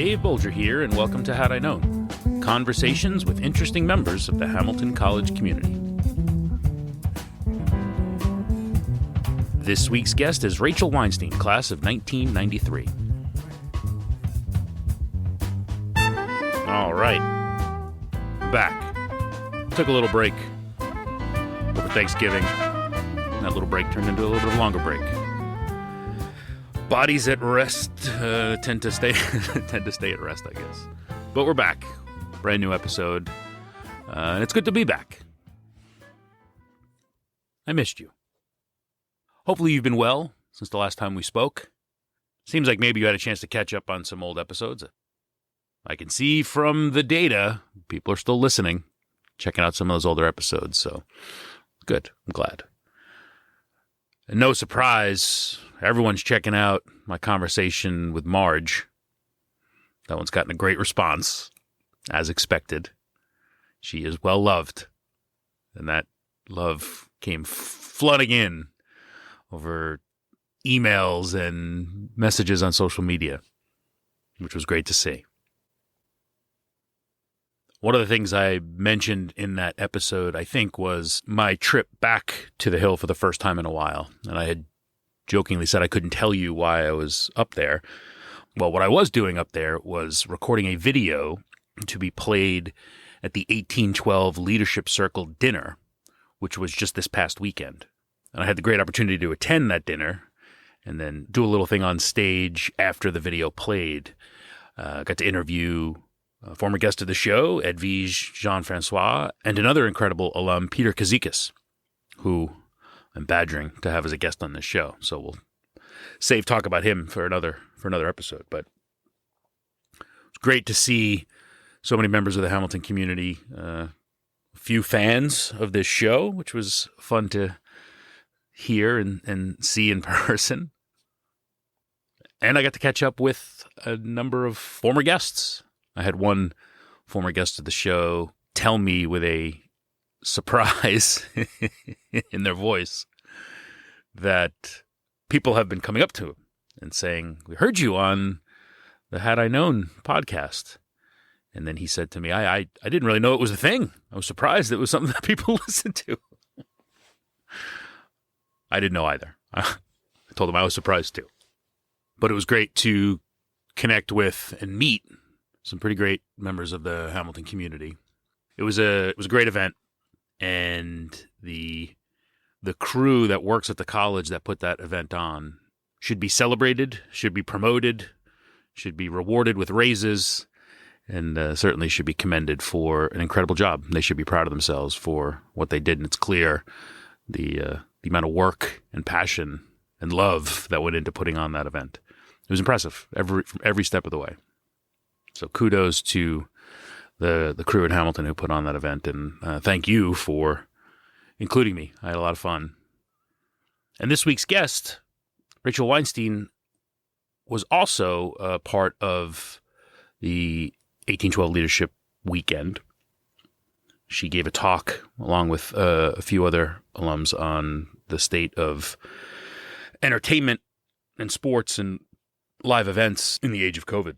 Dave Bolger here, and welcome to Had I Known, conversations with interesting members of the Hamilton College community. This week's guest is Rachel Weinstein, class of 1993. All right, I'm back. Took a little break over Thanksgiving. That little break turned into a little bit of a longer break. Bodies at rest tend to stay at rest, I guess. But we're back. Brand new episode. And it's good to be back. I missed you. Hopefully you've been well since the last time we spoke. Seems like maybe you had a chance to catch up on some old episodes. I can see from the data, people are still listening, checking out some of those older episodes. So good. I'm glad. And no surprise, everyone's checking out my conversation with Marge. That one's gotten a great response, as expected. She is well loved, and that love came flooding in over emails and messages on social media, which was great to see. One of the things I mentioned in that episode, I think, was my trip back to the Hill for the first time in a while. And I had jokingly said I couldn't tell you why I was up there. Well, what I was doing up there was recording a video to be played at the 1812 Leadership Circle dinner, which was just this past weekend. And I had the great opportunity to attend that dinner and then do a little thing on stage after the video played. Got to interview a former guest of the show, Edwige Jean-Francois, and another incredible alum, Peter Kazikas, who I'm badgering to have as a guest on this show. So we'll save talk about him for another episode. But it's great to see so many members of the Hamilton community, a few fans of this show, which was fun to hear and see in person. And I got to catch up with a number of former guests. I had one former guest of the show tell me with a surprise in their voice that people have been coming up to him and saying, "We heard you on the Had I Known podcast." And then he said to me, I didn't really know it was a thing. I was surprised it was something that people listened to. I didn't know either. I told him I was surprised too. But it was great to connect with and meet some pretty great members of the Hamilton community. It was a great event, and the crew that works at the college that put that event on should be celebrated, should be promoted, should be rewarded with raises, and certainly should be commended for an incredible job. They should be proud of themselves for what they did, and it's clear the amount of work and passion and love that went into putting on that event. It was impressive from every step of the way. So kudos to the crew at Hamilton who put on that event, and thank you for including me. I had a lot of fun. And this week's guest, Rachel Weinstein, was also a part of the 1812 Leadership Weekend. She gave a talk along with a few other alums on the state of entertainment and sports and live events in the age of COVID.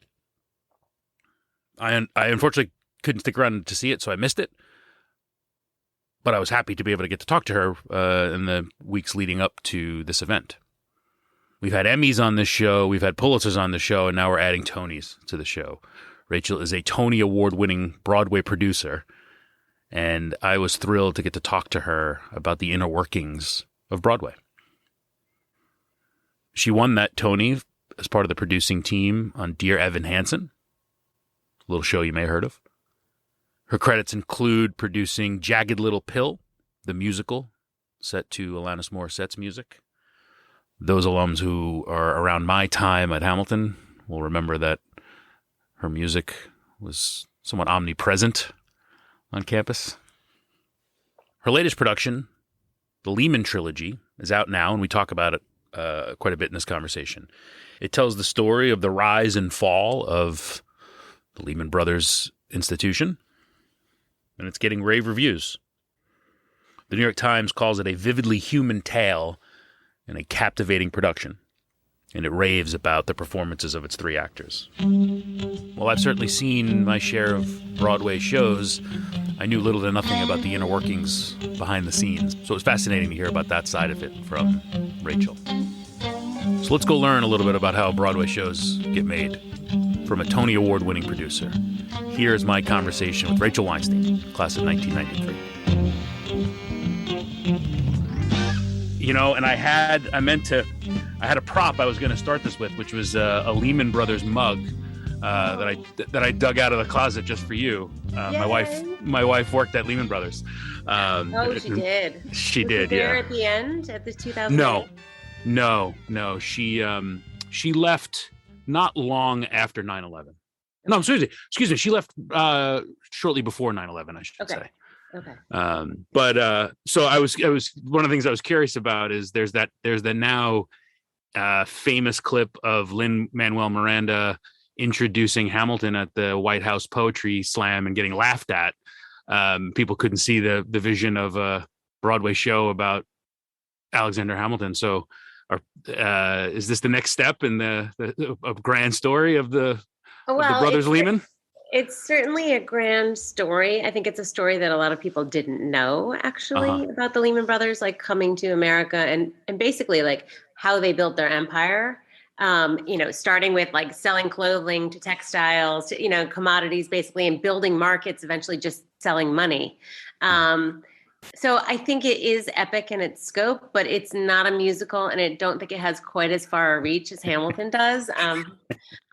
I unfortunately couldn't stick around to see it, so I missed it. But I was happy to be able to get to talk to her in the weeks leading up to this event. We've had Emmys on this show, we've had Pulitzers on the show, and now we're adding Tonys to the show. Rachel is a Tony Award-winning Broadway producer, and I was thrilled to get to talk to her about the inner workings of Broadway. She won that Tony as part of the producing team on Dear Evan Hansen, a little show you may have heard of. Her credits include producing Jagged Little Pill, the musical, set to Alanis Morissette's music. Those alums who are around my time at Hamilton will remember that her music was somewhat omnipresent on campus. Her latest production, the Lehman Trilogy, is out now, and we talk about it quite a bit in this conversation. It tells the story of the rise and fall of the Lehman Brothers institution, and it's getting rave reviews. The New York Times calls it a vividly human tale and a captivating production. and it raves about the performances of its three actors. Well, I've certainly seen my share of Broadway shows. I knew little to nothing about the inner workings behind the scenes, so it was fascinating to hear about that side of it from Rachel. So let's go learn a little bit about how Broadway shows get made from a Tony Award-winning producer. Here's my conversation with Rachel Weinstein, class of 1993. You know, and I had a prop I was going to start this with, which was a Lehman Brothers mug that I dug out of the closet just for you. My wife worked at Lehman Brothers. She did. She was did. There yeah. at the end, at the 2008. No. She left not long after 9/11. No, excuse me. She left shortly before 9/11, I should say. Okay. So I was one of the things I was curious about is there's the now famous clip of Lin-Manuel Miranda introducing Hamilton at the White House Poetry Slam and getting laughed at. People couldn't see the vision of a Broadway show about Alexander Hamilton. So, is this the next step in the grand story of the brothers Lehman? It's certainly a grand story. I think it's a story that a lot of people didn't know actually about the Lehman Brothers, like coming to America and basically like how they built their empire. Starting with like selling clothing to textiles to, commodities basically, and building markets, eventually just selling money. So I think it is epic in its scope, but it's not a musical, and I don't think it has quite as far a reach as Hamilton does.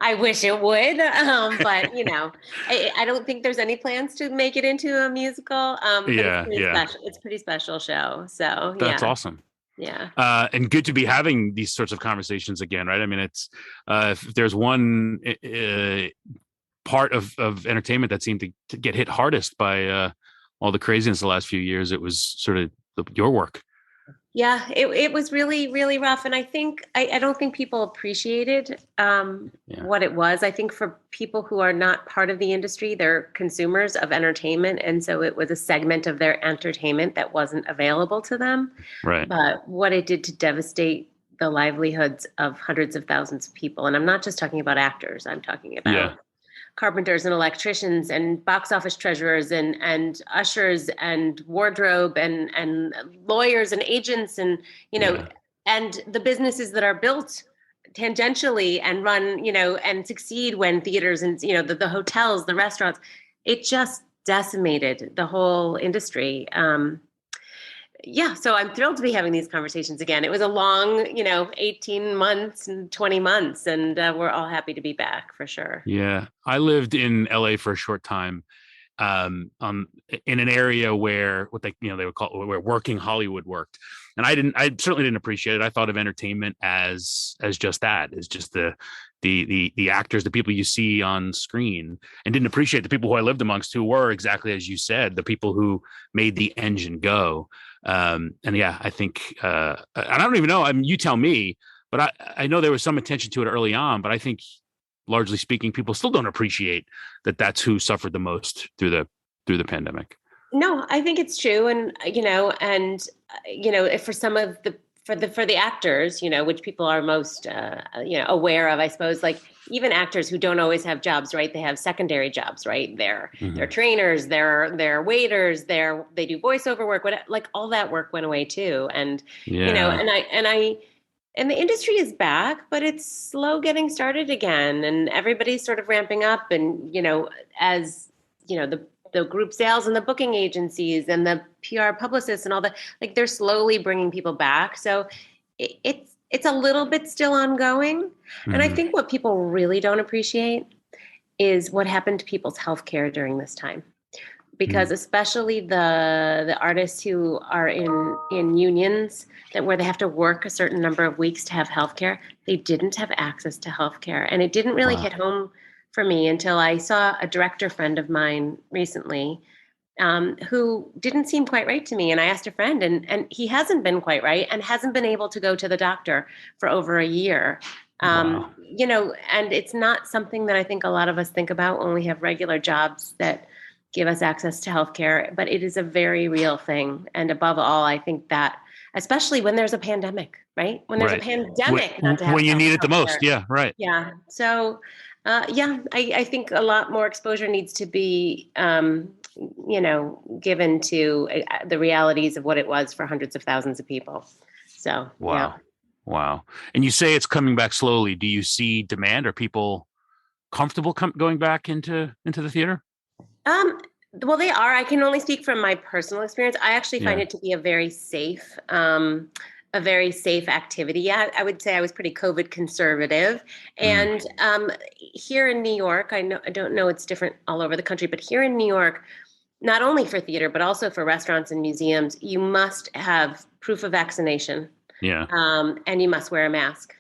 I wish it would, but I don't think there's any plans to make it into a musical. It's a pretty special show. So that's awesome. Yeah. And good to be having these sorts of conversations again, right? I mean, it's if there's one part of entertainment that seemed to get hit hardest by all the craziness the last few years, it was sort of your work. Yeah, it was really, really rough. And I think, I don't think people appreciated what it was. I think for people who are not part of the industry, they're consumers of entertainment. And so it was a segment of their entertainment that wasn't available to them. Right. But what it did to devastate the livelihoods of hundreds of thousands of people. And I'm not just talking about actors. I'm talking about carpenters and electricians and box office treasurers and ushers and wardrobe and lawyers and agents and and the businesses that are built tangentially and run and succeed when theaters and the hotels, the restaurants, it just decimated the whole industry. So I'm thrilled to be having these conversations again. It was a long 18 months and 20 months, and we're all happy to be back for sure. Yeah. I lived in LA for a short time, in an area where what they would call where working Hollywood worked. And I certainly didn't appreciate it. I thought of entertainment as just that, as just the actors, the people you see on screen, and didn't appreciate the people who I lived amongst, who were exactly as you said, the people who made the engine go. I think, I don't even know. I mean, you tell me, but I know there was some attention to it early on, but I think largely speaking, people still don't appreciate that that's who suffered the most through the pandemic. No, I think it's true. And, for some of for the actors, which people are most, aware of, I suppose, like even actors who don't always have jobs, right? They have secondary jobs, right? They're trainers, they're waiters, they do voiceover work, like all that work went away too. And, and the industry is back, but it's slow getting started again. And everybody's sort of ramping up and, as, the group sales and the booking agencies and the PR publicists and all that, like they're slowly bringing people back. So it's a little bit still ongoing. And I think what people really don't appreciate is what happened to people's healthcare during this time. Because especially the artists who are in unions where they have to work a certain number of weeks to have healthcare, they didn't have access to healthcare. And it didn't really hit home for me until I saw a director friend of mine recently who didn't seem quite right to me. And I asked a friend, and he hasn't been quite right and hasn't been able to go to the doctor for over a year. And it's not something that I think a lot of us think about when we have regular jobs that give us access to healthcare, but it is a very real thing. And above all, I think that, especially when there's a pandemic, right? When there's a Right. When, pandemic, not to have when you need it the healthcare. most. Yeah. Right. Yeah. So, yeah, I think a lot more exposure needs to be, given to the realities of what it was for hundreds of thousands of people. So, yeah. Wow. Wow. And you say it's coming back slowly. Do you see demand? Are people comfortable going back into the theater? Um, well, they are. I can only speak from my personal experience. I actually find Yeah. it to be a very safe activity. Yeah, I would say I was pretty COVID conservative. Mm, And here in New York, I don't know it's different all over the country, but here in New York, not only for theater, but also for restaurants and museums, you must have proof of vaccination, yeah. and you must wear a mask.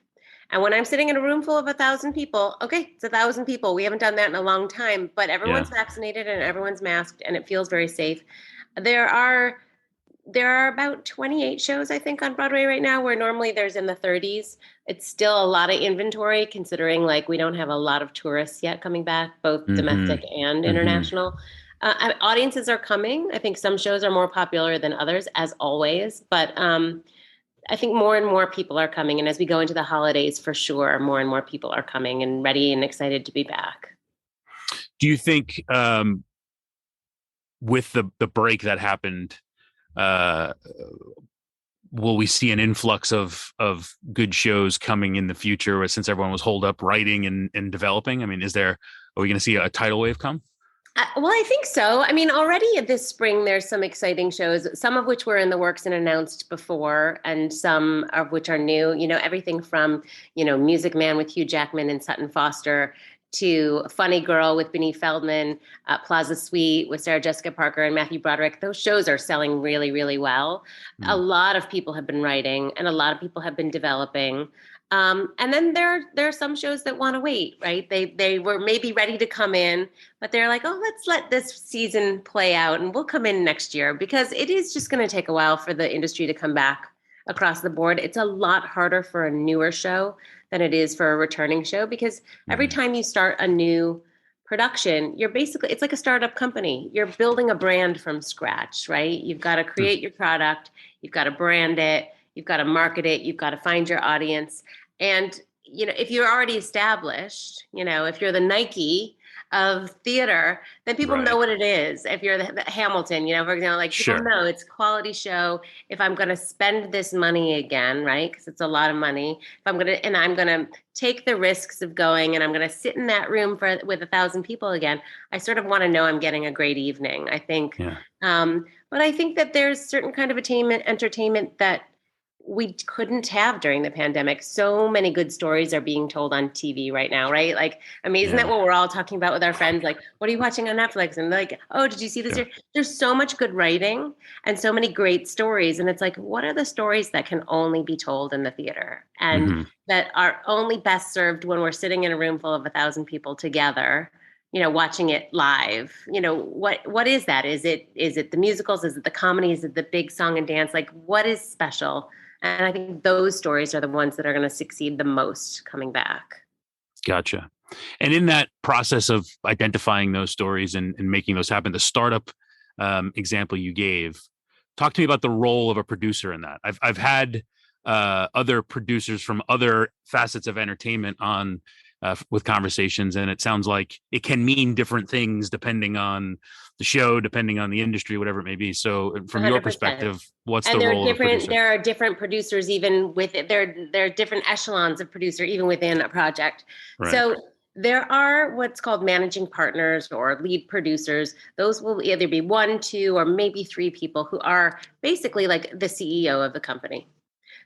And when I'm sitting in a room full of 1,000 people, okay, it's 1,000 people. We haven't done that in a long time, but Yeah. everyone's vaccinated and everyone's masked, and it feels very safe. There are there are about 28 shows, I think, on Broadway right now, where normally there's in the 30s. It's still a lot of inventory, considering like we don't have a lot of tourists yet coming back, both Hmm. domestic and Hmm. international. Audiences are coming. I think some shows are more popular than others, as always, but I think more and more people are coming. And as we go into the holidays, for sure, more and more people are coming and ready and excited to be back. Do you think with the break that happened, uh, will we see an influx of good shows coming in the future since everyone was holed up writing and developing? I mean, are we going to see a tidal wave come? Well, I think so. I mean, already this spring, there's some exciting shows, some of which were in the works and announced before, and some of which are new. Everything from, Music Man with Hugh Jackman and Sutton Foster to Funny Girl with Beneath Feldman, Plaza Suite with Sarah Jessica Parker and Matthew Broderick. Those shows are selling really, really well. A Mm, lot of people have been writing, and a lot of people have been developing. And then there are some shows that want to wait, right? They were maybe ready to come in, but they're like, oh, let's let this season play out and we'll come in next year, because it is just going to take a while for the industry to come back across the board. It's a lot harder for a newer show than it is for a returning show, because every mm, time you start a new production, it's like a startup company. You're building a brand from scratch, right? You've got to mm. create your product, you've got to brand it, you've got to market it, you've got to find your audience. And if you're already established, if you're the Nike of theater, then people know Right. what it is. If you're the Hamilton, for example, like people Sure. know it's quality show. If I'm going to spend this money again, right? Because it's a lot of money. If I'm going to take the risks of going and I'm going to sit in that room with 1,000 people again, I sort of want to know I'm getting a great evening. I think, Yeah. but I think that there's certain kind of entertainment that we couldn't have during the pandemic. So many good stories are being told on TV right now, right? Like, I mean, isn't that Yeah. what we're all talking about with our friends? Like, what are you watching on Netflix? And like, oh, did you see this? Sure. There's so much good writing and so many great stories. And it's like, what are the stories that can only be told in the theater and Hmm. that are only best served when we're sitting in a room full of 1,000 people together? Watching it live. What is that? Is it the musicals? Is it the comedy? Is it the big song and dance? Like, what is special? And I think those stories are the ones that are going to succeed the most coming back. Gotcha. And in that process of identifying those stories and making those happen, the startup example you gave, talk to me about the role of a producer in that. I've had other producers from other facets of entertainment on with conversations, and it sounds like it can mean different things depending on the show, depending on the industry, whatever it may be. So, from your 100%. perspective, what's And the there are role of a different producer? there are different producers even with it. There are different echelons of producer even within a project. Right. So there are what's called managing partners or lead producers. Those will either be one, two, or maybe three people who are basically like the CEO of the company.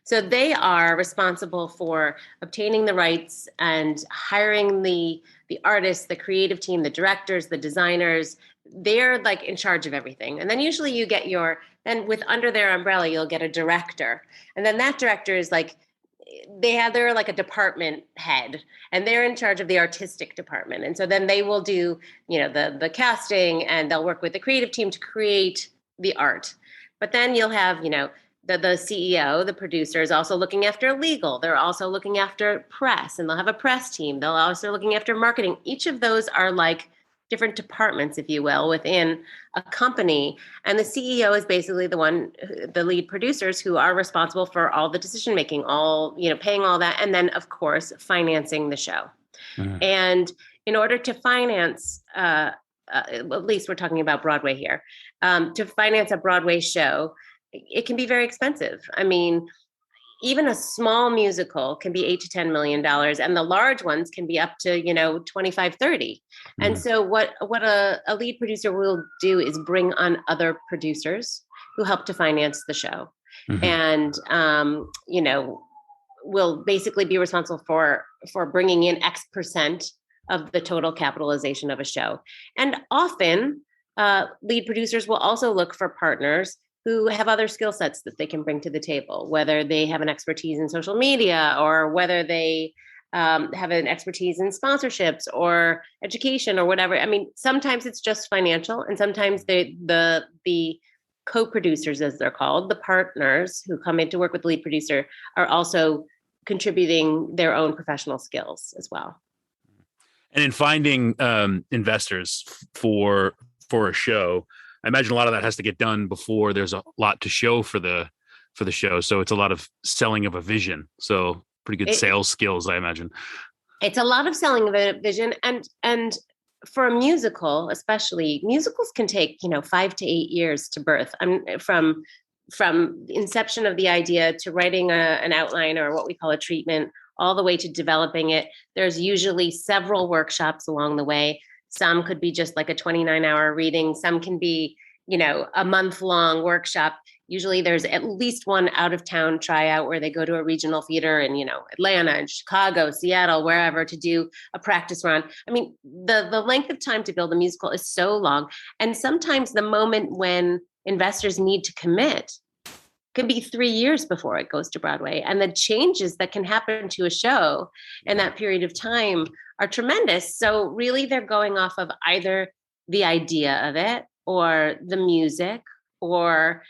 So they are responsible for obtaining the rights and hiring the artists, the creative team, the directors, the designers. They're like in charge of everything. And then usually you get then with under their umbrella, you'll get a director. And then that director is like they're like a department head and they're in charge of the artistic department. And so then they will do, the casting, and they'll work with the creative team to create the art. But then you'll have, the CEO, the producer is also looking after legal. They're also looking after press, and they'll have a press team. They'll also looking after marketing. Each of those are like different departments, if you will, within a company. And the CEO is basically the lead producers who are responsible for all the decision making, paying all that, and then of course financing the show. Mhm. And in order to finance, at least we're talking about Broadway here, to finance a Broadway show, it can be very expensive. I mean, even a small musical can be $8 to $10 million, and the large ones can be up to 25, 30. And Mhm. so what a lead producer will do is bring on other producers who help to finance the show, Mhm. and will basically be responsible for bringing in X% of the total capitalization of a show. And often lead producers will also look for partners who have other skill sets that they can bring to the table, whether they have an expertise in social media, or whether they have an expertise in sponsorships or education or whatever. I mean, sometimes it's just financial, and sometimes the co-producers, as they're called, the partners who come in to work with the lead producer, are also contributing their own professional skills as well. And in finding investors for a show, I imagine a lot of that has to get done before there's a lot to show for the show. So it's a lot of selling of a vision. So pretty good sales skills, I imagine. It's a lot of selling of a vision, and for a musical, especially, musicals can take 5 to 8 years to birth. From inception of the idea to writing an outline, or what we call a treatment, all the way to developing it. There's usually several workshops along the way. Some could be just like a 29-hour reading. Some can be, a month-long workshop. Usually there's at least one out-of-town tryout where they go to a regional theater in, Atlanta and Chicago, Seattle, wherever, to do a practice run. I mean, the length of time to build a musical is so long. And sometimes the moment when investors need to commit can be 3 years before it goes to Broadway. And the changes that can happen to a show in that period of time are tremendous. So really they're going off of either the idea of it, or the music, or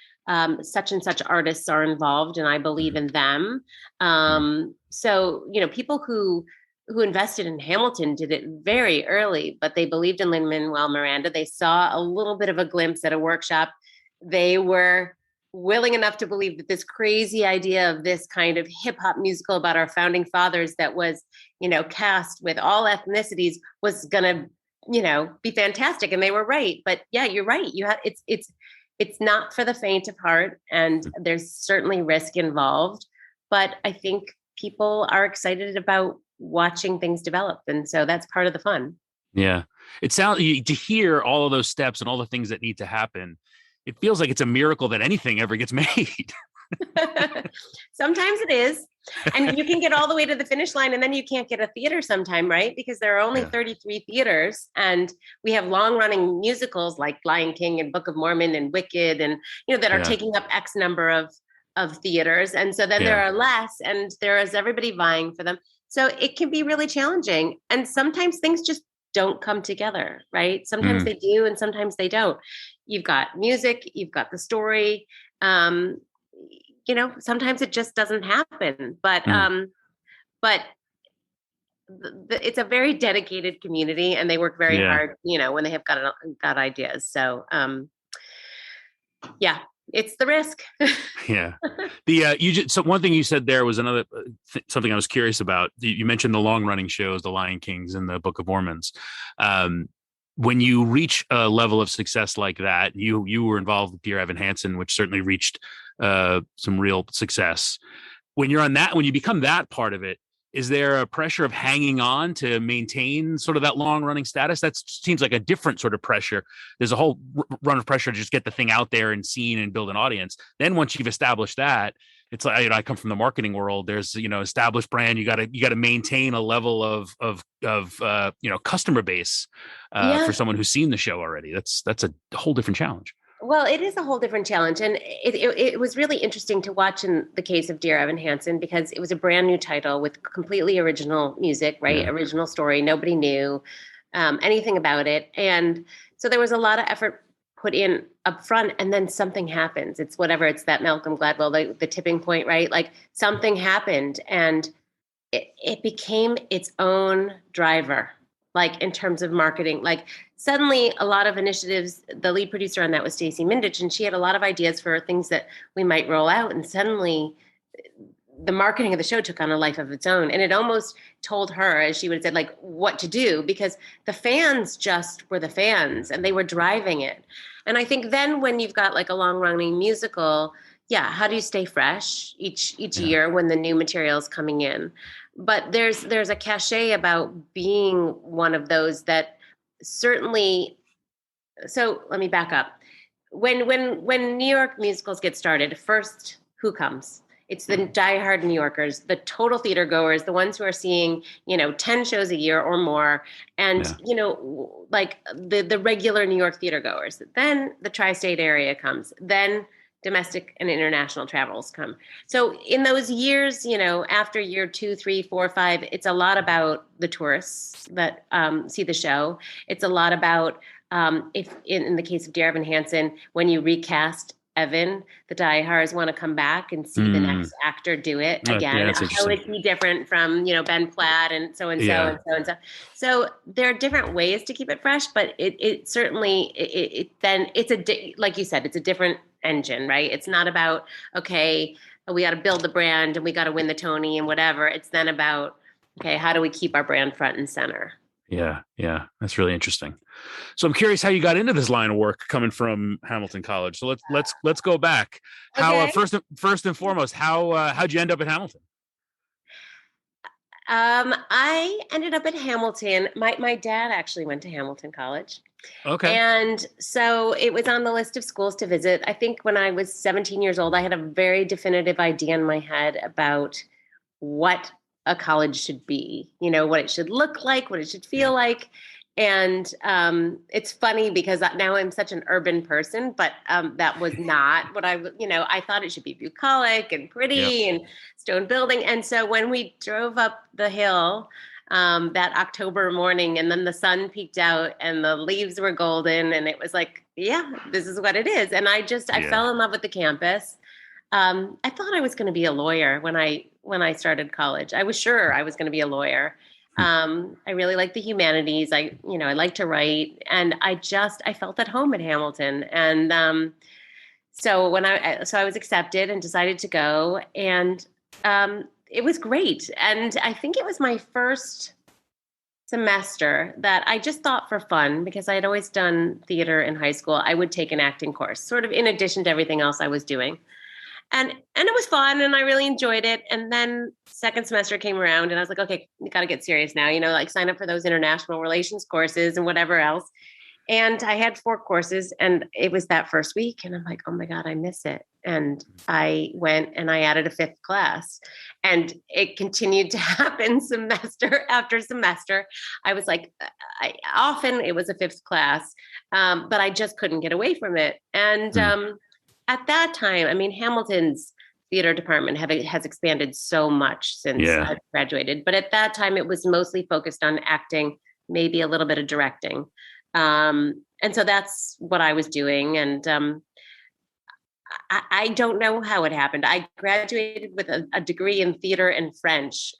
such and such artists are involved and I believe in them. So, people who invested in Hamilton did it very early, but they believed in Lin-Manuel Miranda. They saw a little bit of a glimpse at a workshop. They were willing enough to believe that this crazy idea of this kind of hip hop musical about our founding fathers that was, cast with all ethnicities was going to, be fantastic. And they were right. But yeah, you're right. It's not for the faint of heart, and there's certainly risk involved, but I think people are excited about watching things develop. And so that's part of the fun. Yeah. It sounds, to hear all of those steps and all the things that need to happen, it feels like it's a miracle that anything ever gets made. Sometimes it is. And you can get all the way to the finish line, and then you can't get a theater sometime, right? Because there are only 33 theaters, and we have long running musicals like Lion King and Book of Mormon and Wicked, and, that are taking up X number of theaters. And so then there are less, and there is everybody vying for them. So it can be really challenging. And sometimes things just don't come together, right? Sometimes they do, and sometimes they don't. You've got music, you've got the story. Sometimes it just doesn't happen, but it's a very dedicated community, and they work very hard, when they have got ideas. So, it's the risk. Yeah. So one thing you said there was another something I was curious about. You mentioned the long running shows, the Lion Kings and the Book of Mormons. When you reach a level of success like that, you were involved with Dear Evan Hansen, which certainly reached some real success. When you become that part of it, is there a pressure of hanging on to maintain sort of that long running status? That seems like a different sort of pressure. There's a whole run of pressure to just get the thing out there and seen and build an audience. Then once you've established that, it's like, I come from the marketing world. There's, established brand. You got to maintain a level of customer base for someone who's seen the show already. That's a whole different challenge. Well, it is a whole different challenge. And it was really interesting to watch in the case of Dear Evan Hansen, because it was a brand new title with completely original music, right? Yeah. Original story. Nobody knew anything about it. And so there was a lot of effort put in up front, and then something happens. It's that Malcolm Gladwell, the tipping point, right? Like something happened, and it became its own driver, like in terms of marketing. Like suddenly a lot of initiatives, the lead producer on that was Stacey Mindich, and she had a lot of ideas for things that we might roll out. And suddenly the marketing of the show took on a life of its own. And it almost told her, as she would have said, like what to do, because the fans just were the fans and they were driving it. And I think then when you've got like a long running musical, yeah, how do you stay fresh each Yeah. year when the new material is coming in? But there's a cachet about being one of those that certainly. So let me back up. When New York musicals get started, first who comes? It's the diehard New Yorkers, the total theater goers, the ones who are seeing, 10 shows a year or more. And, Yeah. like the regular New York theater goers. Then the tri-state area comes. Then domestic and international travels come. So in those years, after year 2, 3, 4, 5, it's a lot about the tourists that see the show. It's a lot about, if in the case of Dear Evan Hansen, when you recast Evan, the diehards want to come back and see the next actor do it again. That's How interesting. is he different from, Ben Platt and so and so Yeah. and so and so? So there are different ways to keep it fresh, but it certainly then it's like you said, it's a different engine, right? It's not about, okay, we got to build the brand and we got to win the Tony and whatever. It's then about, okay, how do we keep our brand front and center? Yeah. Yeah. That's really interesting. So I'm curious how you got into this line of work coming from Hamilton College. So let's go back. How Okay. first and foremost, how'd you end up at Hamilton? I ended up at Hamilton. My dad actually went to Hamilton College. Okay. And so it was on the list of schools to visit. I think when I was 17 years old, I had a very definitive idea in my head about what a college should be, what it should look like, what it should feel Yeah. like. And it's funny because now I'm such an urban person, but that was not what I thought it should be bucolic and Yep. pretty and stone building. And so when we drove up the hill that October morning and then the sun peeked out and the leaves were golden and it was like, yeah, this is what it is. And I Yeah. fell in love with the campus. I thought I was going to be a lawyer when I started college. I was sure I was going to be a lawyer. I really like the humanities. I like to write, and I felt at home at Hamilton. And so I was accepted and decided to go, and it was great. And I think it was my first semester that I just thought for fun, because I had always done theater in high school, I would take an acting course, sort of in addition to everything else I was doing. And it was fun and I really enjoyed it. And then second semester came around and I was like, okay, you got to get serious now, like sign up for those international relations courses and whatever else. And I had 4 courses and it was that first week and I'm like, oh my God, I miss it. And I went and I added a 5th class and it continued to happen semester after semester. I was like, often it was a 5th class, but I just couldn't get away from it. And at that time, I mean, Hamilton's theater department has expanded so much since I graduated. But at that time, it was mostly focused on acting, maybe a little bit of directing. And so that's what I was doing. And I don't know how it happened. I graduated with a degree in theater and French.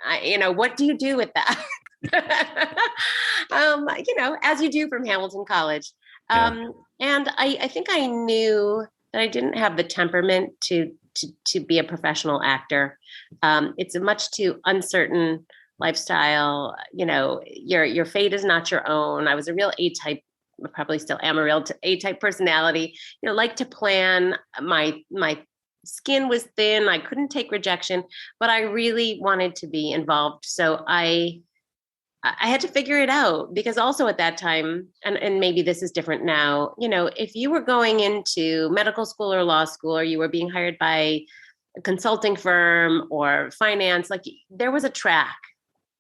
What do you do with that? As you do from Hamilton College. And I think I knew that I didn't have the temperament to be a professional actor. It's a much too uncertain lifestyle. Your fate is not your own. I was a real A-type, probably still am a real A-type personality. Like to plan. My skin was thin. I couldn't take rejection, but I really wanted to be involved. So I had to figure it out, because also at that time, and maybe this is different now, if you were going into medical school or law school, or you were being hired by a consulting firm or finance, like there was a track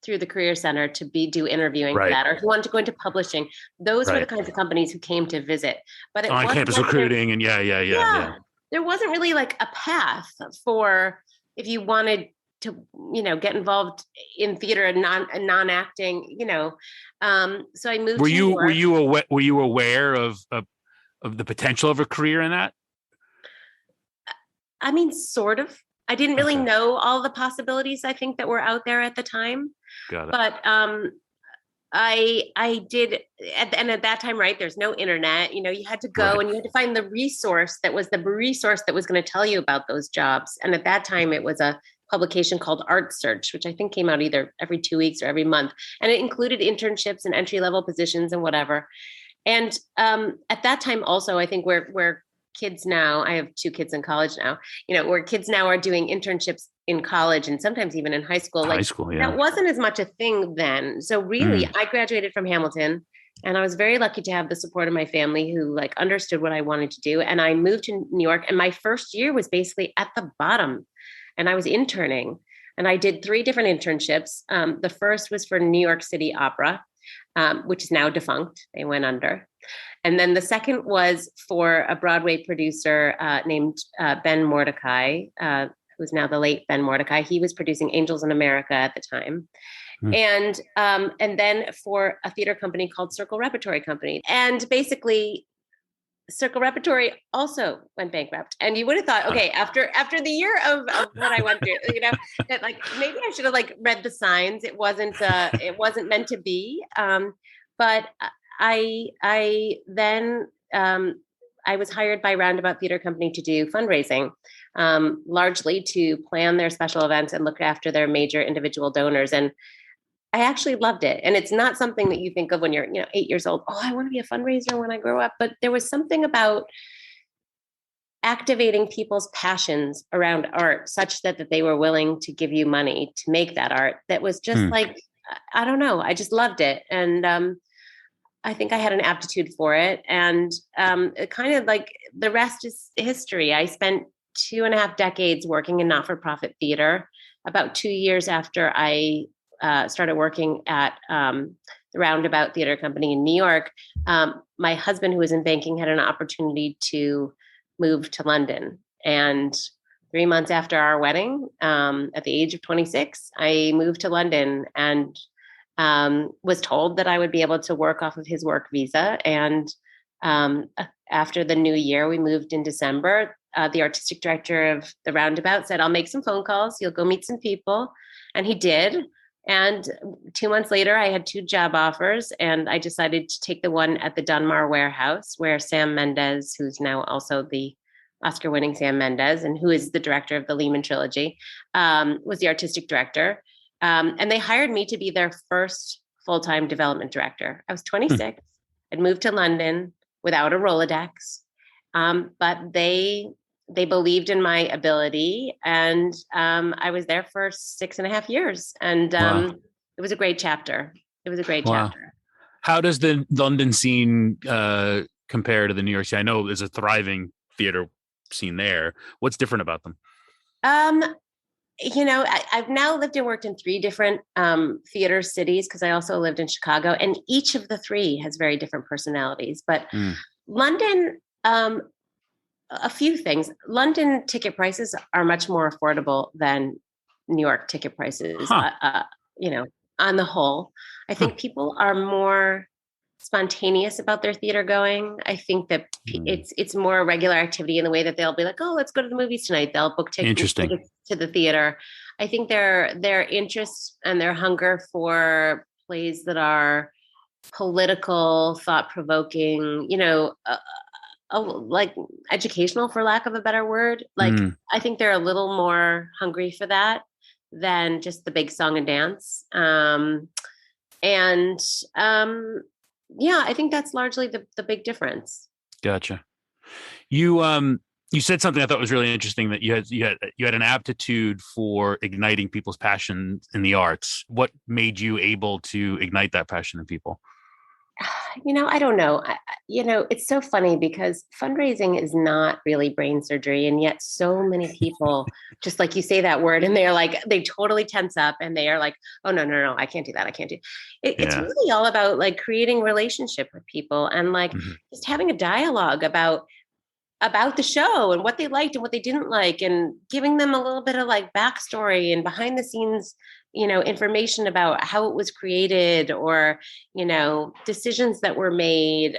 through the Career Center to do interviewing for that. Or if you wanted to go into publishing, those were the kinds of companies who came to visit. But it on wasn't campus like recruiting and yeah. There wasn't really like a path for if you wanted to get involved in theater and non-acting, so I moved to New York. Were you aware of the potential of a career in that? I mean, sort of. I didn't really know all the possibilities I think that were out there at the time. Got it. But I did, and at that time, right, there's no internet. You had to go Right. and you had to find the resource that was going to tell you about those jobs. And at that time, it was a publication called Art Search, which I think came out either every 2 weeks or every month, and it included internships and entry level positions and whatever. And at that time, also, I think where kids now, I have two kids in college now, where kids now are doing internships in college and sometimes even in high school, High like school, yeah. that wasn't as much a thing then. So really, Mm. I graduated from Hamilton and I was very lucky to have the support of my family who like understood what I wanted to do. And I moved to New York and my first year was basically at the bottom and I was interning. And I did 3 different internships. The first was for New York City Opera, which is now defunct. They went under. And then the second was for a Broadway producer named Ben Mordecai, who's now the late Ben Mordecai. He was producing Angels in America at the time. Mm. And then for a theater company called Circle Repertory Company. And basically, Circle Repertory also went bankrupt. And you would have thought, okay, after the year of what I went through, that like maybe I should have like read the signs. It wasn't meant to be. But I then I was hired by Roundabout Theater Company to do fundraising, largely to plan their special events and look after their major individual donors. And I actually loved it. And it's not something that you think of when you're, 8 years old. Oh, I want to be a fundraiser when I grow up. But there was something about activating people's passions around art such that they were willing to give you money to make that art. That was just like, I don't know. I just loved it. And I think I had an aptitude for it. And it kind of like the rest is history. I spent 2.5 decades working in not-for-profit theater. About 2 years after I started working at the Roundabout Theater Company in New York, my husband, who was in banking, had an opportunity to move to London. And 3 months after our wedding, at the age of 26, I moved to London and was told that I would be able to work off of his work visa. And after the new year, we moved in December. The artistic director of the Roundabout said, I'll make some phone calls. You'll go meet some people. And he did. And 2 months later, I had 2 job offers, and I decided to take the one at the Dunmar Warehouse, where Sam Mendes, who's now also the Oscar-winning Sam Mendes, and who is the director of the Lehman trilogy, was the artistic director. And they hired me to be their first full-time development director. I was 26. I'd moved to London without a Rolodex, but they believed in my ability, and I was there for 6.5 years. And Wow. it was a great chapter. It was a great Wow. chapter. How does the London scene compare to the New York scene? I know there's a thriving theater scene there. What's different about them? I've now lived and worked in 3 different theater cities because I also lived in Chicago, and each of the 3 has very different personalities. But London, a few things. London ticket prices are much more affordable than New York ticket prices. On the whole, I think people are more spontaneous about their theater going. I think that it's more a regular activity in the way that they'll be like, oh, let's go to the movies tonight. They'll book tickets to the theater. I think their interest and their hunger for plays that are political, thought-provoking, like educational, for lack of a better word. Like, I think they're a little more hungry for that than just the big song and dance. I think that's largely the big difference. Gotcha. You said something I thought was really interesting, that you had an aptitude for igniting people's passion in the arts. What made you able to ignite that passion in people? I don't know. It's so funny because fundraising is not really brain surgery. And yet so many people, just like you say that word, and they're like, they totally tense up and they are like, oh, no, I can't do that. I can't do it. It's really all about like creating relationship with people and like just having a dialogue about the show and what they liked and what they didn't like, and giving them a little bit of like backstory and behind the scenes, information about how it was created, or, decisions that were made.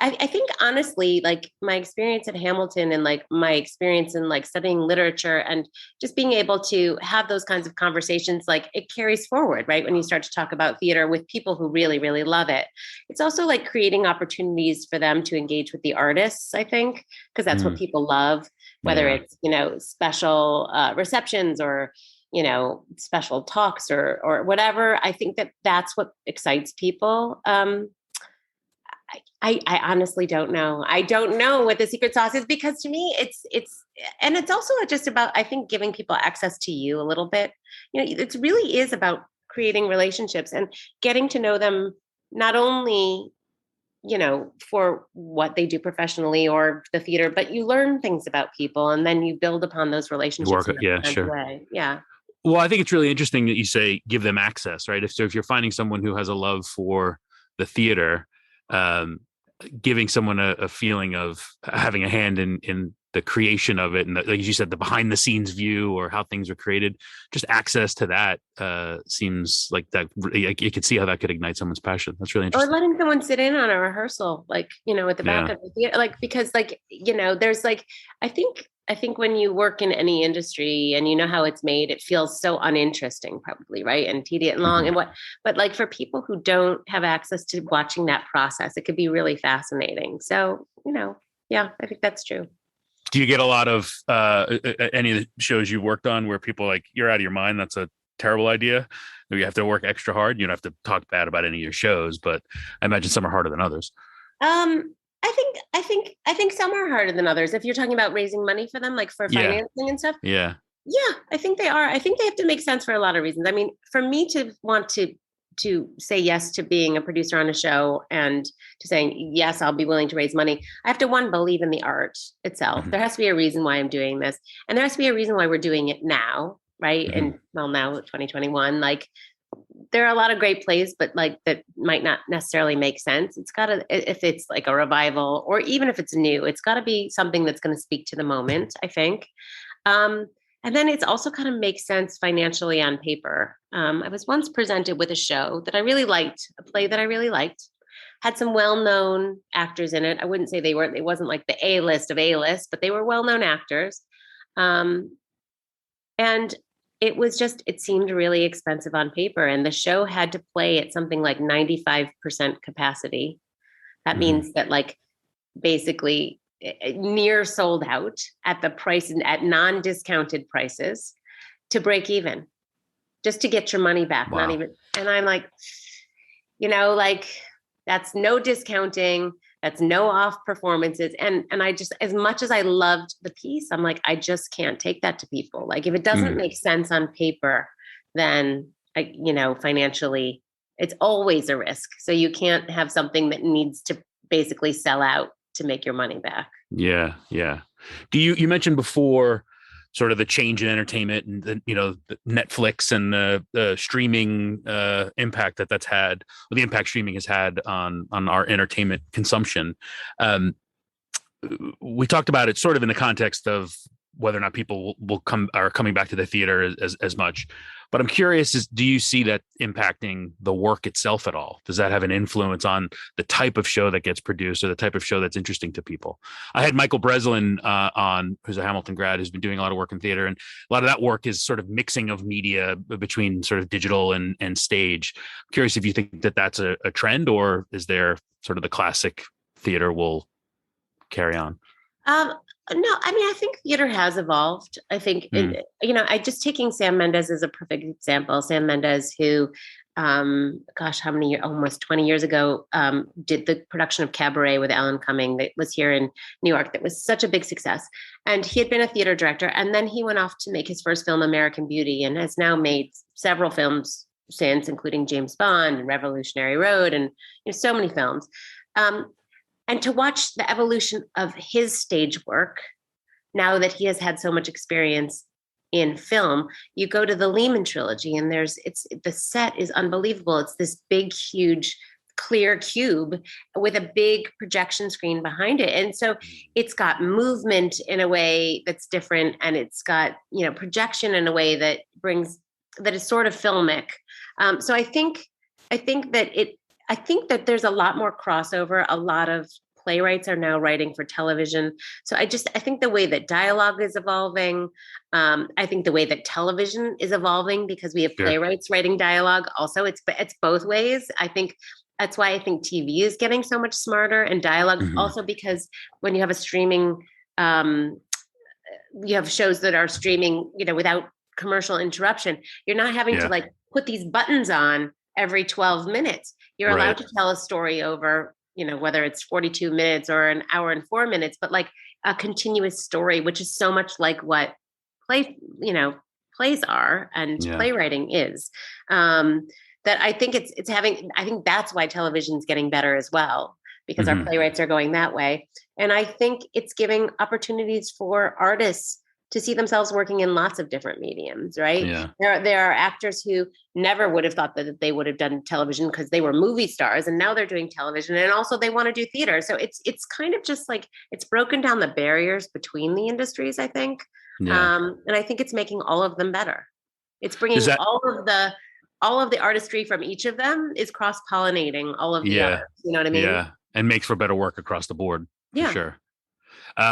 I think honestly, like my experience at Hamilton and like my experience in like studying literature and just being able to have those kinds of conversations, like it carries forward, right? When you start to talk about theater with people who really, really love it. It's also like creating opportunities for them to engage with the artists, I think, because that's what Mm, people love, whether yeah. it's, special receptions or, special talks or whatever. I think that that's what excites people. I honestly don't know. I don't know what the secret sauce is because to me and it's also just about I think giving people access to you a little bit. It really is about creating relationships and getting to know them not only for what they do professionally or the theater, but you learn things about people and then you build upon those You relationships work. in that Yeah, kind of sure. way. Yeah. Well, I think it's really interesting that you say give them access, right? If you're finding someone who has a love for the theater, um, giving someone a feeling of having a hand in the creation of it, and like you said, the behind the scenes view or how things are created, just access to that seems like that. You could see how that could ignite someone's passion. That's really Or interesting. letting someone sit in on a rehearsal, like, at the back Yeah. of the theater, like, because like, there's like, I think when you work in any industry and you know how it's made, it feels so uninteresting probably, right? And tedious and long Mhm. and but like for people who don't have access to watching that process, it could be really fascinating. So, yeah, I think that's true. Do you get a lot of any of the shows you worked on where people are like you're out of your mind? That's a terrible idea. Or you have to work extra hard. You don't have to talk bad about any of your shows, but I imagine some are harder than others. I think some are harder than others. If you're talking about raising money for them, like for Yeah, financing and stuff, yeah. yeah, I think they are. I think they have to make sense for a lot of reasons. I mean, for me to want to say yes to being a producer on a show and to saying yes, I'll be willing to raise money. I have to one believe in the art itself. Hmm. There has to be a reason why I'm doing this, and there has to be a reason why we're doing it now, right? Hmm. And well, now 2021, like there are a lot of great plays, but like that might not necessarily make sense. It's got to, if it's like a revival or even if it's new, it's got to be something that's going to speak to the moment, I think. Um, and then it's also kind of makes sense financially on paper. I was once presented with a show that I really liked, a play that I really liked, had some well-known actors in it. I wouldn't say it wasn't like the A-list of A-list, but they were well-known actors. Um, and it seemed really expensive on paper. And the show had to play at something like 95% capacity. That Hmm. means that like basically near sold out at the price and at non-discounted prices to break even, just to get your money back, not Wow. even. And I'm like, like that's no discounting, that's no off performances. And I just, as much as I loved the piece, I'm like, I just can't take that to people. Like if it doesn't Mm. make sense on paper, then financially, it's always a risk. So you can't have something that needs to basically sell out to make your money back. Yeah, yeah. You mentioned before sort of the change in entertainment and the Netflix and the streaming impact that's had, or the impact streaming has had on our entertainment consumption. Um, we talked about it sort of in the context of whether or not people will come are coming back to the theater as much. But I'm curious: do you see that impacting the work itself at all? Does that have an influence on the type of show that gets produced or the type of show that's interesting to people? I had Michael Breslin on, who's a Hamilton grad, who's been doing a lot of work in theater, and a lot of that work is sort of mixing of media between sort of digital and stage. I'm curious if you think that that's a trend, or is there sort of the classic theater will carry on? Um, no, I mean, I think theater has evolved. I think, Mm. I just taking Sam Mendes as a perfect example. Sam Mendes, who, gosh, how many years, almost 20 years ago, did the production of Cabaret with Alan Cumming that was here in New York, that was such a big success. And he had been a theater director. And then he went off to make his first film, American Beauty, and has now made several films since, including James Bond and Revolutionary Road and so many films. Um, and to watch the evolution of his stage work now that he has had so much experience in film. You go to the Lehman trilogy and the set is unbelievable. It's this big huge clear cube with a big projection screen behind it, and so it's got movement in a way that's different, and it's got projection in a way that is sort of filmic. So I think that there's a lot more crossover, a lot of playwrights are now writing for television. So I think the way that dialogue is evolving, I think the way that television is evolving, because we have Sure. playwrights writing dialogue. Also, it's both ways. I think that's why I think TV is getting so much smarter, and dialogue also, because when you have a streaming, you have shows that are streaming, without commercial interruption. You're not having to like put these buttons on every 12 minutes. You're allowed to tell a story over, whether it's 42 minutes or an hour and 4 minutes, but like a continuous story, which is so much like what plays are and playwriting is. That I think I think that's why television's getting better as well, because our playwrights are going that way. And I think it's giving opportunities for artists to see themselves working in lots of different mediums, right? Yeah. There are actors who never would have thought that they would have done television because they were movie stars, and now they're doing television, and also they want to do theater. So it's kind of just like, it's broken down the barriers between the industries, I think. And I think it's making all of them better. It's bringing all of the artistry from each of them is cross-pollinating all of the others. You know what I mean? Yeah, and makes for better work across the board. Yeah. For sure.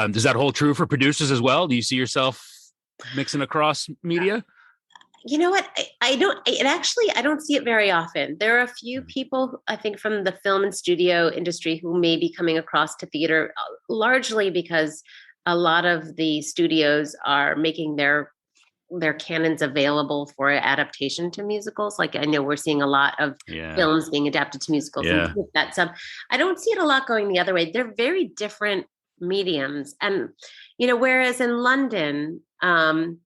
Does that hold true for producers as well? Do you see yourself mixing across media? You know what? I don't see it very often. There are a few people, I think, from the film and studio industry who may be coming across to theater, largely because a lot of the studios are making their canons available for adaptation to musicals. Like, I know we're seeing a lot of films being adapted to musicals. And that stuff. I don't see it a lot going the other way. They're very different mediums. And, whereas in London, London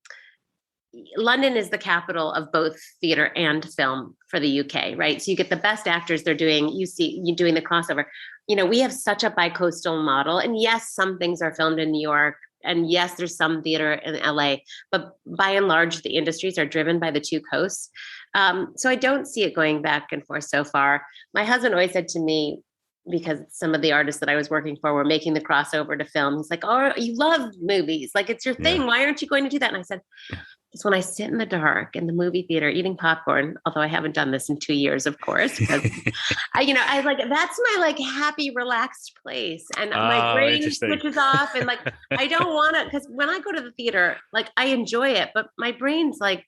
is the capital of both theater and film for the UK, right? So you get the best actors. You're doing the crossover. We have such a bi-coastal model. And yes, some things are filmed in New York. And yes, there's some theater in LA, but by and large, the industries are driven by the two coasts. So I don't see it going back and forth so far. My husband always said to me, because some of the artists that I was working for were making the crossover to film, he's like, "Oh, you love movies. Like, it's your thing. Why aren't you going to do that?" And I said, it's when I sit in the dark in the movie theater eating popcorn, although I haven't done this in 2 years, of course, because I like, that's my like happy, relaxed place. And my brain switches off, and like, I don't want to, because when I go to the theater, like, I enjoy it, but my brain's like,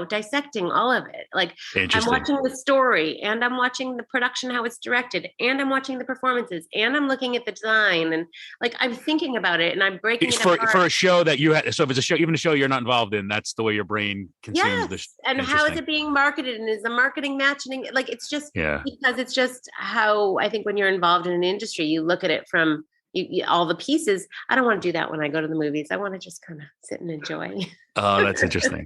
dissecting all of it. Like, I'm watching the story, and I'm watching the production, how it's directed, and I'm watching the performances, and I'm looking at the design, and like, I'm thinking about it, and I'm breaking it apart. For a show that you had. So if it's a show, even a show you're not involved in, that's the way your brain consumes this. And how is it being marketed, and is the marketing matching? Like, it's just because it's just how I think when you're involved in an industry, you look at it from all the pieces. I don't want to do that when I go to the movies. I want to just kind of sit and enjoy. Oh, that's interesting.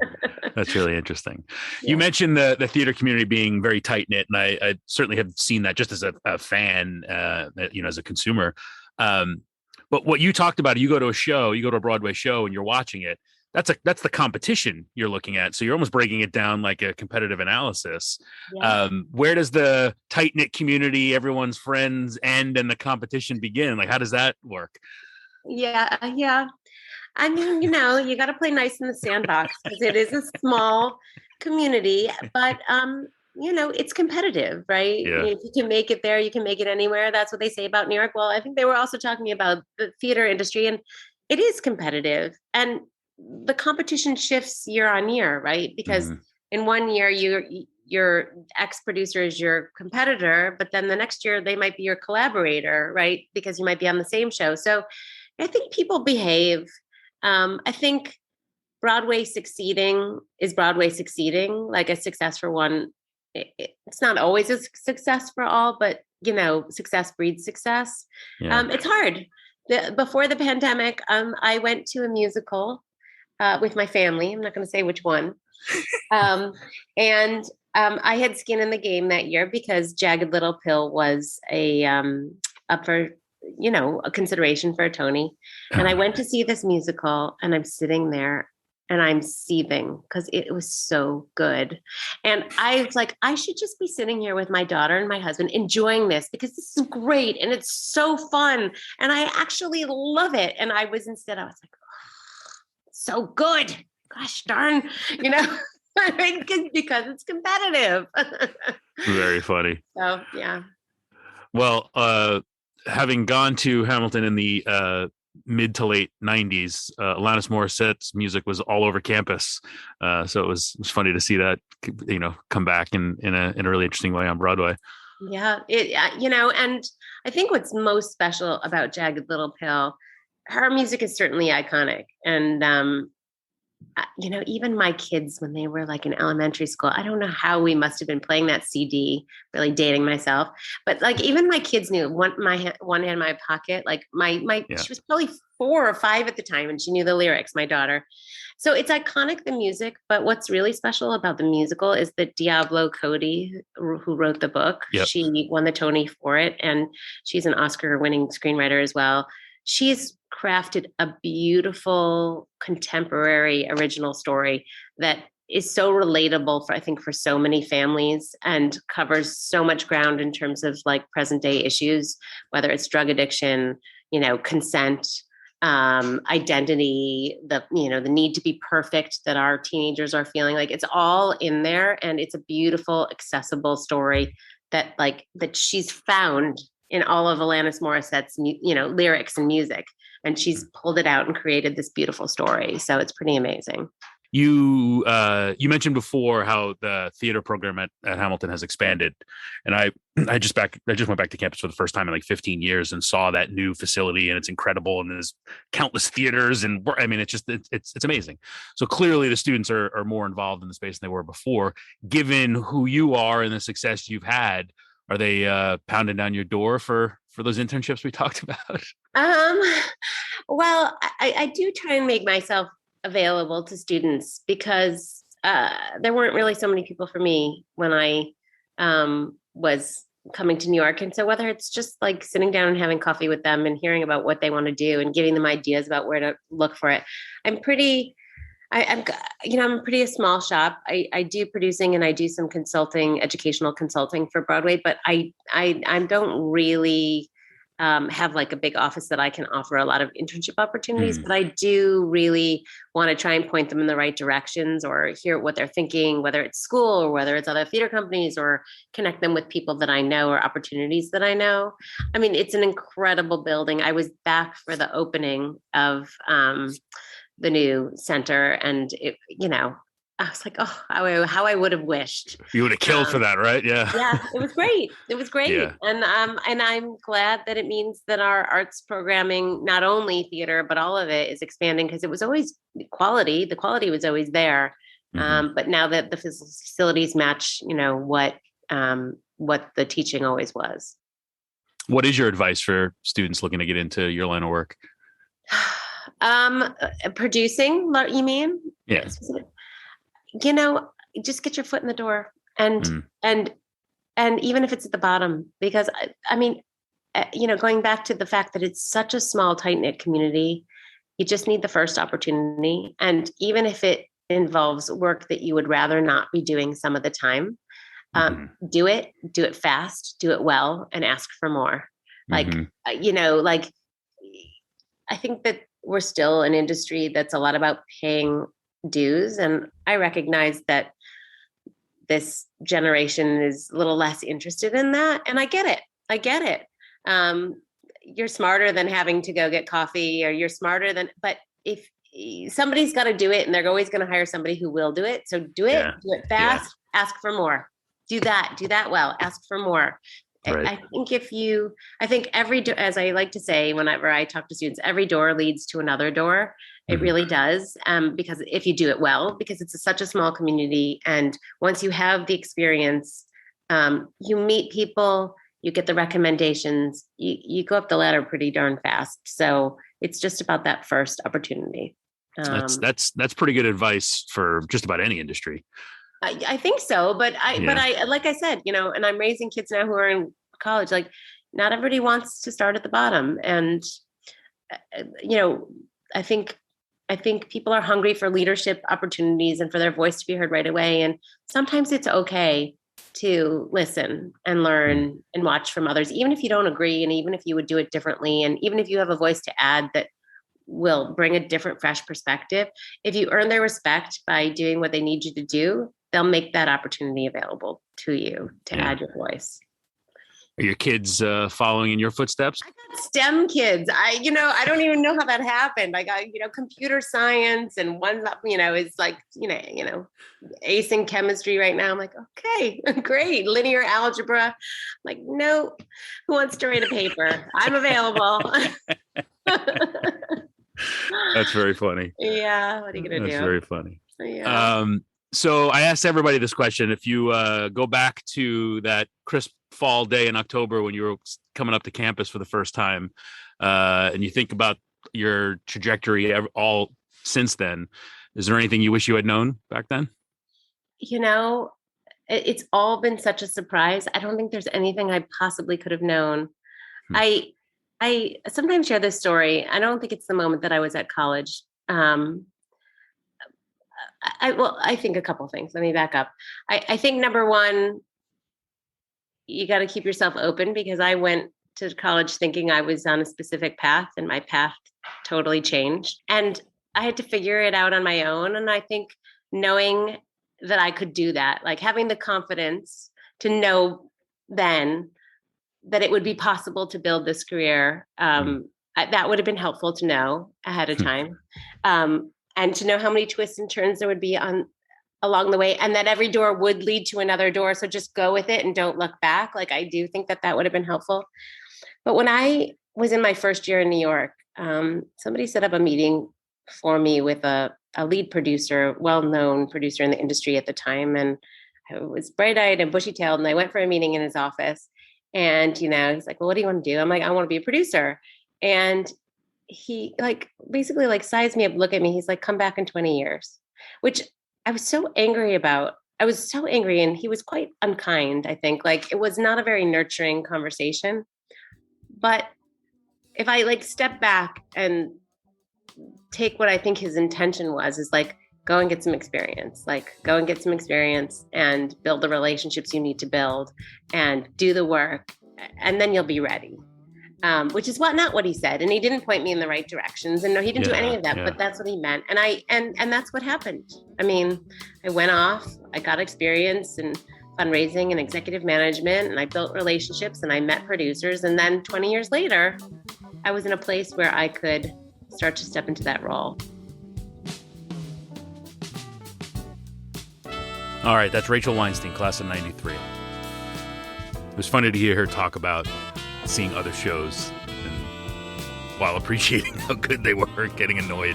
That's really interesting. You mentioned the theater community being very tight knit, and I certainly have seen that just as a fan, as a consumer. But what you talked about, you go to a Broadway show, and you're watching it. That's the competition you're looking at. So you're almost breaking it down like a competitive analysis. Where does the tight knit community, everyone's friends, end and the competition begin? Like, how does that work? Yeah. I mean, you got to play nice in the sandbox, because it is a small community, but it's competitive, right? If you can make it there, you can make it anywhere. That's what they say about New York. Well, I think they were also talking about the theater industry, and it is competitive, and the competition shifts year on year, right? Because in one year, your ex-producer is your competitor, but then the next year they might be your collaborator, right? Because you might be on the same show. So I think people behave. I think Broadway succeeding is Broadway succeeding, like a success for one. It's not always a success for all, but success breeds success. It's hard. Before the pandemic, I went to a musical with my family. I'm not going to say which one. And I had skin in the game that year because Jagged Little Pill was up for, a consideration for a Tony. And I went to see this musical, and I'm sitting there and I'm seething because it was so good. And I was like, I should just be sitting here with my daughter and my husband enjoying this, because this is great and it's so fun. And I actually love it. And I was like, so good. Gosh darn, because it's competitive. Very funny. So, yeah. Well, having gone to Hamilton in the mid to late 90s, Alanis Morissette's music was all over campus. So it was funny to see that, come back in a really interesting way on Broadway. Yeah, and I think what's most special about Jagged Little Pill, her music is certainly iconic. And, even my kids, when they were like in elementary school, I don't know how we must have been playing that CD, really dating myself. But like, even my kids knew one hand in my pocket, like she was probably 4 or 5 at the time, and she knew the lyrics, my daughter. So it's iconic, the music, but what's really special about the musical is that Diablo Cody, who wrote the book, she won the Tony for it, and she's an Oscar-winning screenwriter as well. She's crafted a beautiful, contemporary, original story that is so relatable for so many families, and covers so much ground in terms of like present day issues, whether it's drug addiction, consent, identity, the need to be perfect that our teenagers are feeling. Like, it's all in there, and it's a beautiful, accessible story that she's found in all of Alanis Morissette's lyrics and music, and she's pulled it out and created this beautiful story. So it's pretty amazing. You mentioned before how the theater program at Hamilton has expanded, and I just went back to campus for the first time in like 15 years and saw that new facility, and it's incredible, and there's countless theaters, and I mean it's amazing. So clearly the students are more involved in the space than they were before. Given who you are and the success you've had, are they pounding down your door for those internships we talked about? Well, I do try and make myself available to students, because there weren't really so many people for me when I was coming to New York. And so whether it's just like sitting down and having coffee with them and hearing about what they want to do and giving them ideas about where to look for it, I'm a pretty a small shop. I do producing, and I do some consulting, educational consulting for Broadway, but I don't really have like a big office that I can offer a lot of internship opportunities, but I do really want to try and point them in the right directions, or hear what they're thinking, whether it's school or whether it's other theater companies, or connect them with people that I know or opportunities that I know. I mean, it's an incredible building. I was back for the opening of the new center, and I was like, oh, how I would have wished. You would have killed for that, right? Yeah. Yeah, it was great. It was great. Yeah. And I'm glad that it means that our arts programming, not only theater, but all of it, is expanding, because it was always quality. The quality was always there. But now that the facilities match, what the teaching always was. What is your advice for students looking to get into your line of work? Producing, you mean? Yeah. Just get your foot in the door, and even if it's at the bottom, because I mean, going back to the fact that it's such a small, tight-knit community, you just need the first opportunity. And even if it involves work that you would rather not be doing some of the time, do it fast, do it well, and ask for more. Like, I think that we're still an industry that's a lot about paying dues. And I recognize that this generation is a little less interested in that. And I get it. You're smarter than having to go get coffee, or you're smarter than, but if somebody's got to do it, and they're always going to hire somebody who will do it. So do it fast, ask for more, do that well, ask for more. Right. I think as I like to say, whenever I talk to students, every door leads to another door. It really does. Because if you do it well, because it's such a small community. And once you have the experience, you meet people, you get the recommendations, you go up the ladder pretty darn fast. So it's just about that first opportunity. That's pretty good advice for just about any industry. I think so, but I like I said, and I'm raising kids now who are in college. Like, not everybody wants to start at the bottom, and I think people are hungry for leadership opportunities and for their voice to be heard right away. And sometimes it's okay to listen and learn and watch from others, even if you don't agree, and even if you would do it differently, and even if you have a voice to add that will bring a different, fresh perspective. If you earn their respect by doing what they need you to do, they'll make that opportunity available to you to add your voice. Are your kids following in your footsteps? I got STEM kids. I don't even know how that happened. I got, computer science, and one's up, is like, ace in chemistry right now. I'm like, okay, great. Linear algebra. I'm like, no, who wants to write a paper? I'm available. That's very funny. Yeah. What are you going to do? That's very funny. Yeah. So I asked everybody this question. If you go back to that crisp fall day in October when you were coming up to campus for the first time, and you think about your trajectory all since then, is there anything you wish you had known back then? It's all been such a surprise. I don't think there's anything I possibly could have known. I sometimes share this story. I don't think it's the moment that I was at college. I think a couple things. Let me back up. I think number one, you got to keep yourself open, because I went to college thinking I was on a specific path, and my path totally changed. And I had to figure it out on my own. And I think knowing that I could do that, like having the confidence to know then that it would be possible to build this career, that would have been helpful to know ahead of time. And to know how many twists and turns there would be along the way, and that every door would lead to another door. So just go with it and don't look back. Like, I do think that would have been helpful. But when I was in my first year in New York, somebody set up a meeting for me with a lead producer, well-known producer in the industry at the time. And I was bright-eyed and bushy-tailed, and I went for a meeting in his office. And, he's like, well, what do you want to do? I'm like, I want to be a producer. And he basically sized me up, look at me. He's like, come back in 20 years, which I was so angry about. I was so angry, and he was quite unkind. I think it was not a very nurturing conversation. But if I step back and take what I think his intention was, is go and get some experience, and build the relationships you need to build and do the work, and then you'll be ready. Which is not what he said. And he didn't point me in the right directions. And no, he didn't do any of that, but that's what he meant. And and that's what happened. I mean, I went off, I got experience in fundraising and executive management, and I built relationships, and I met producers. And then 20 years later, I was in a place where I could start to step into that role. All right. That's Rachel Weinstein, class of 93. It was funny to hear her talk about seeing other shows and while appreciating how good they were, getting annoyed.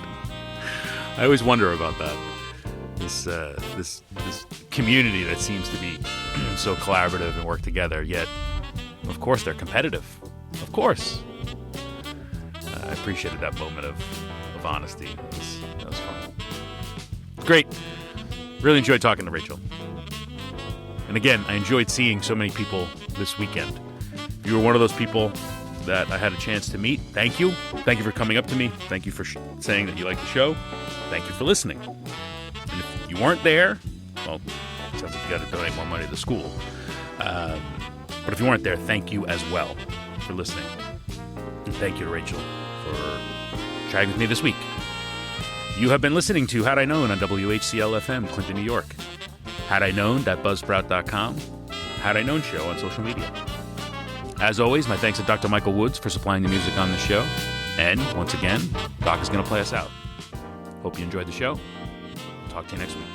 I always wonder about that. This community that seems to be so collaborative and work together, yet of course they're competitive. Of course. I appreciated that moment of honesty. That was fun. Great. Really enjoyed talking to Rachel. And again, I enjoyed seeing so many people this weekend. If you were one of those people that I had a chance to meet, thank you. Thank you for coming up to me. Thank you for saying that you like the show. Thank you for listening. And if you weren't there, well, it sounds like you got to donate more money to the school. But if you weren't there, thank you as well for listening. And thank you to Rachel for chatting with me this week. You have been listening to Had I Known on WHCL-FM, Clinton, New York. Had I Known.buzzsprout.com. Had I Known Show on social media. As always, my thanks to Dr. Michael Woods for supplying the music on the show. And once again, Doc is going to play us out. Hope you enjoyed the show. Talk to you next week.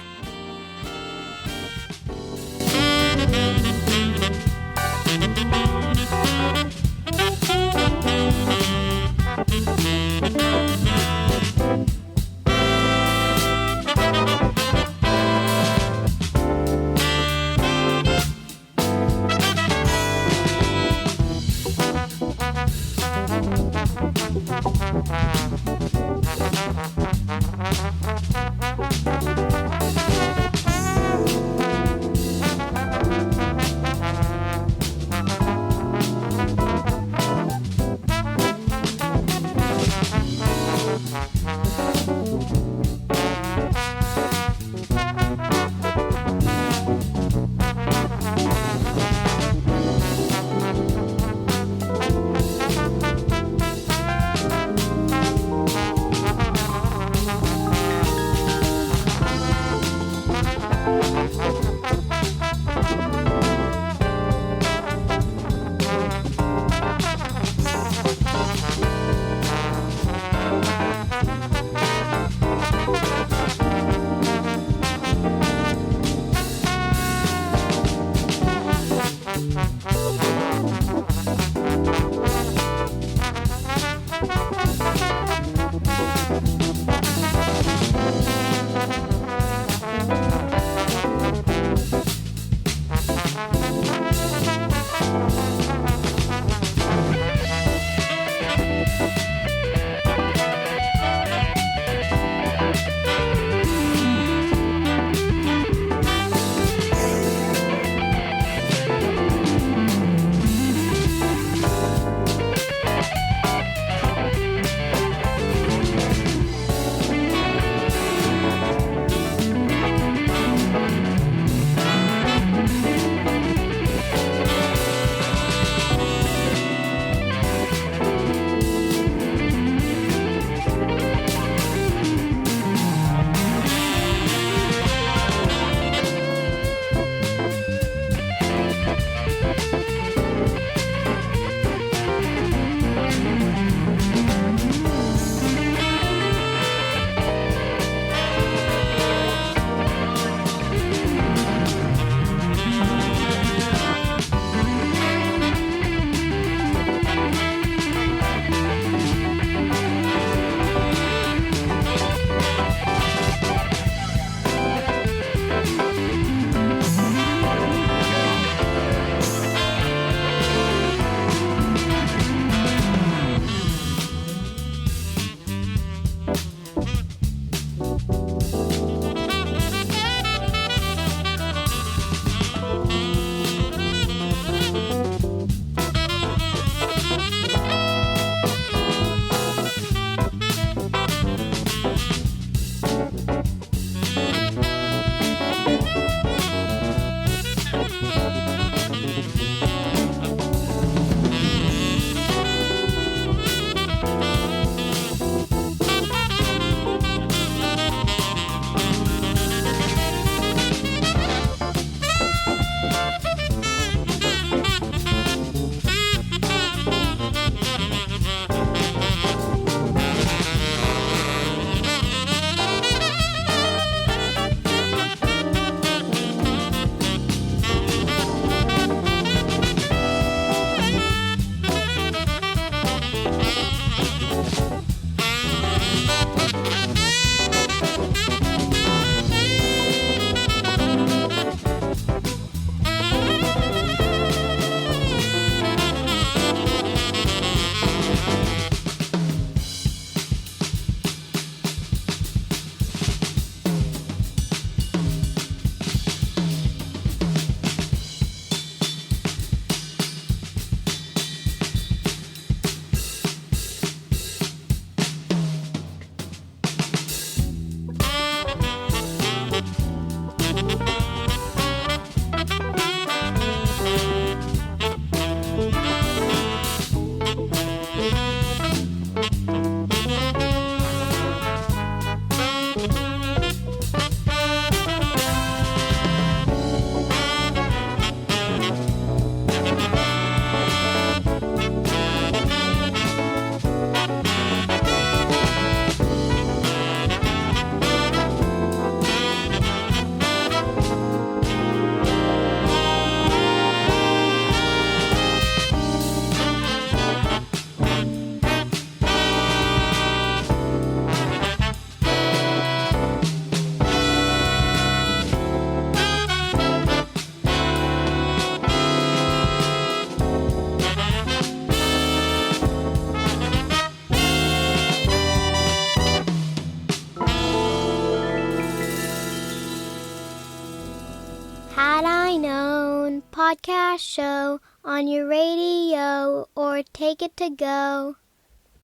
very own podcast show on your radio or take it to go.